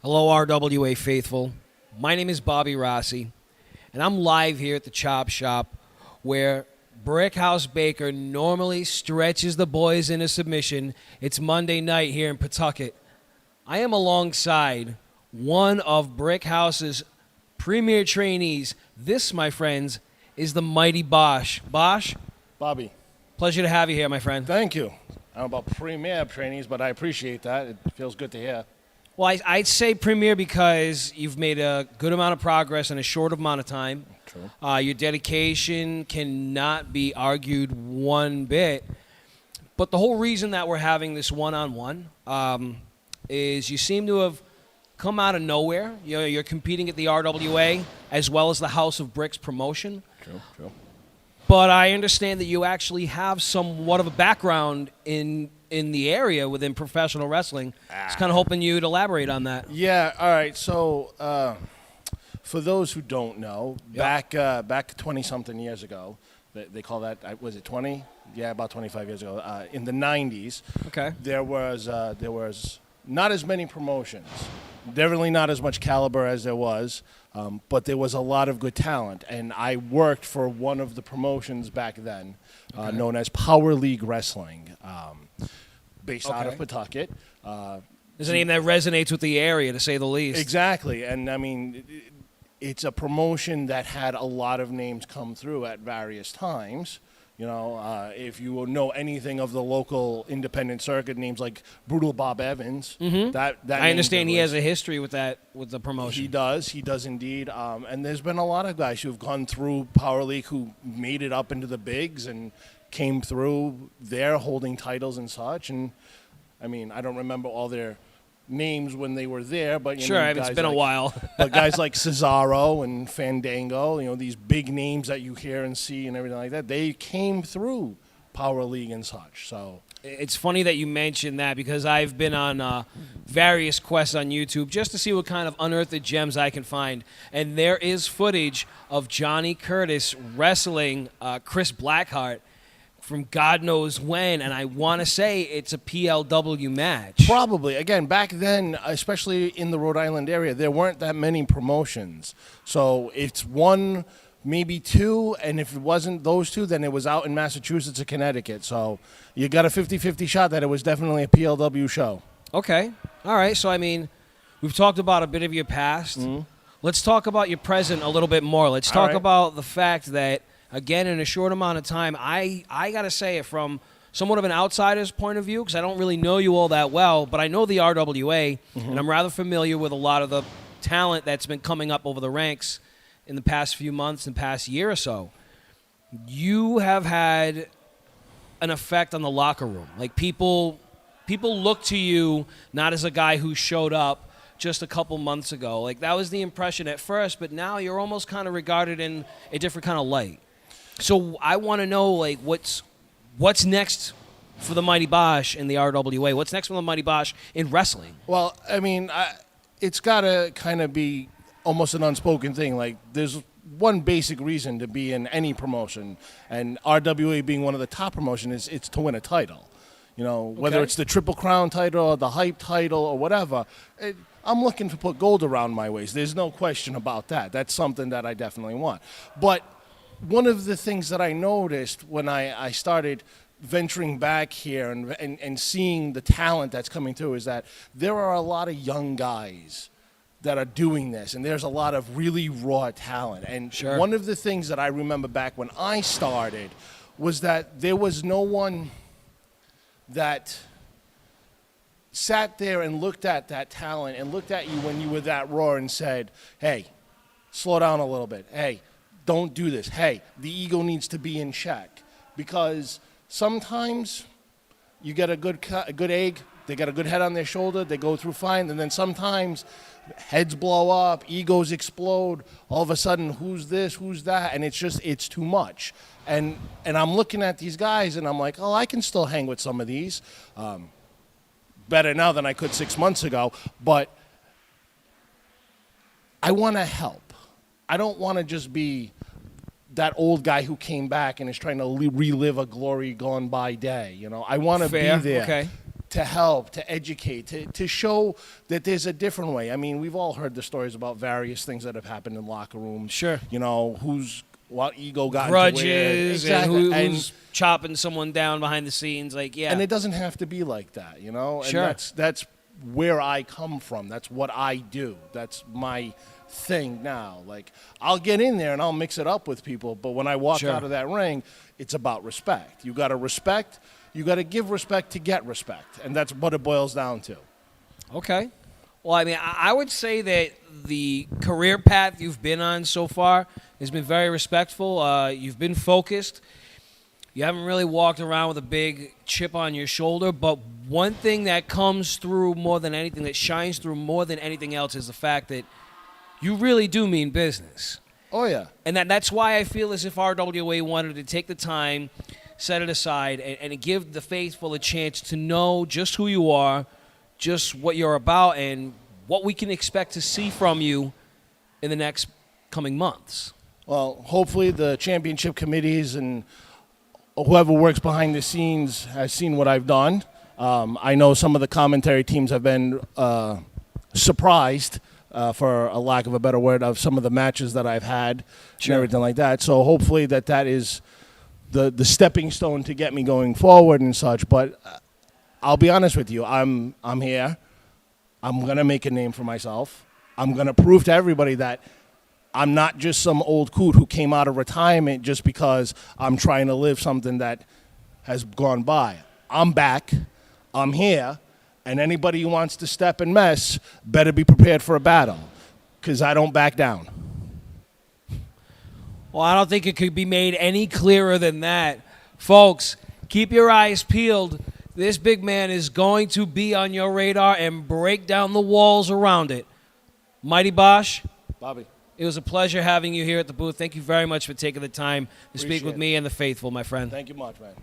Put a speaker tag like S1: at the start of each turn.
S1: Hello, RWA faithful. My name is Bobby Rossi, and I'm live here at the Chop Shop where Brickhouse Baker normally stretches the boys into submission. It's Monday night here in Pawtucket. I am alongside one of Brickhouse's premier trainees. This, my friends, is the mighty Bosch. Bosch,
S2: Bobby,
S1: pleasure to have you here, my friend.
S2: thank you. I don't know about premier trainees, but I appreciate that. It feels good to hear.
S1: Well, I'd say premier because you've made a good amount of progress in a short amount of time.
S2: True.
S1: Your dedication cannot be argued one bit. But the whole reason that we're having this one-on-one is you seem to have come out of nowhere. You know, you're competing at the RWA as well as the House of Bricks promotion.
S2: True.
S1: But I understand that you actually have somewhat of a background in the area within professional wrestling. Just kind of hoping you'd elaborate on that.
S2: Yeah, all right. So for those who don't know, back 20-something years ago, they call that, was it 20? Yeah, about 25 years ago. In the 90s,
S1: Okay.
S2: there was not as many promotions. Definitely not as much caliber as there was, but there was a lot of good talent. And I worked for one of the promotions back then, known as Power League Wrestling, based out of Pawtucket.
S1: There's a name that resonates with the area, to say the least.
S2: Exactly. And, I mean, it's a promotion that had a lot of names come through at various times. You know, if you know anything of the local independent circuit, names like Brutal Bob Evans.
S1: Mm-hmm.
S2: That
S1: I understand he has a history with the promotion.
S2: He does indeed. And there's been a lot of guys who've gone through Power League who made it up into the bigs and came through there holding titles and such. And, I mean, I don't remember all their names when they were there, but
S1: Sure, it's been a while.
S2: But guys like Cesaro and Fandango, you know, these big names that you hear and see and everything like that, they came through Power League and such. So
S1: It's funny that you mentioned that because I've been on various quests on YouTube just to see what kind of unearthed gems I can find. And there is footage of Johnny Curtis wrestling Chris Blackheart from God knows when, and I want to say it's a PLW match.
S2: probably, again, back then, especially in the Rhode Island area, there weren't that many promotions. So it's one, maybe two, and if it wasn't those two, then it was out in Massachusetts or Connecticut. So you got a 50-50 shot that it was definitely a PLW show.
S1: Okay. All right. So, I mean, we've talked about a bit of your past.
S2: Mm-hmm.
S1: Let's talk about your present a little bit more. Let's talk
S2: right.
S1: about the fact that, again, in a short amount of time, I got to say it from somewhat of an outsider's point of view because I don't really know you all that well, but I know the RWA, and I'm rather familiar with a lot of the talent that's been coming up over the ranks in the past few months and past year or so. You have had an effect on the locker room. Like, people look to you not as a guy who showed up just a couple months ago. Like, that was the impression at first, but now you're almost kind of regarded in a different kind of light. So I want to know, like, what's next for the Mighty Bosch in the RWA? What's next for the Mighty Bosch in wrestling?
S2: Well, I mean, it's got to kind of be almost an unspoken thing. Like, there's one basic reason to be in any promotion, and RWA being one of the top promotions, it's to win a title. You know, whether it's the Triple Crown title or the Hype title or whatever, I'm looking to put gold around my waist. There's no question about that. That's something that I definitely want. But one of the things that I noticed when I started venturing back here and seeing the talent that's coming through is that there are a lot of young guys that are doing this, and there's a lot of really raw talent. And one of the things that I remember back when I started was that there was no one that sat there and looked at that talent and looked at you when you were that raw and said, hey, slow down a little bit. Hey, don't do this. Hey, the ego needs to be in check. Because sometimes you get a good egg, they got a good head on their shoulder, they go through fine, and then sometimes heads blow up, egos explode, all of a sudden, who's this, who's that, and it's too much. And I'm looking at these guys, and I'm like, oh, I can still hang with some of these. Better now than I could 6 months ago, but I want to help. I don't want to just be that old guy who came back and is trying to relive a glory gone by day. You know, I want to be there.
S1: Okay.
S2: to help, to educate, to show that there's a different way. I mean, we've all heard the stories about various things that have happened in locker rooms.
S1: Sure.
S2: You know, what ego got
S1: Grudges
S2: into where.
S1: and who's chopping someone down behind the scenes. Like, yeah.
S2: And it doesn't have to be like that, you know? And
S1: Sure.
S2: that's where I come from. That's what I do. That's my thing now. Like, I'll get in there and I'll mix it up with people, but when I walk
S1: Sure.
S2: out of that ring, it's about respect. You got to respect. You got to give respect to get respect, and that's what it boils down to.
S1: Okay. Well, I mean, I would say that the career path you've been on so far has been very respectful. You've been focused. You haven't really walked around with a big chip on your shoulder, but one thing that comes through more than anything, that shines through more than anything else, is the fact that you really do mean business.
S2: Oh, yeah.
S1: And that's why I feel as if RWA wanted to take the time, set it aside, and give the faithful a chance to know just who you are, just what you're about, and what we can expect to see from you in the next coming months.
S2: Well, hopefully the championship committees and whoever works behind the scenes has seen what I've done. I know some of the commentary teams have been surprised, for a lack of a better word, of some of the matches that I've had
S1: Sure.
S2: and everything like that. So hopefully that is the stepping stone to get me going forward and such. But I'll be honest with you, I'm here. I'm going to make a name for myself. I'm going to prove to everybody that I'm not just some old coot who came out of retirement just because I'm trying to live something that has gone by. I'm back. I'm here. And anybody who wants to step and mess better be prepared for a battle, because I don't back down.
S1: Well, I don't think it could be made any clearer than that. Folks, keep your eyes peeled. This big man is going to be on your radar and break down the walls around it. Mighty Bosch,
S2: Bobby.
S1: it was a pleasure having you here at the booth. Thank you very much for taking the time to speak
S2: Appreciate
S1: with
S2: it.
S1: me and the faithful, my friend.
S2: Thank you much, man.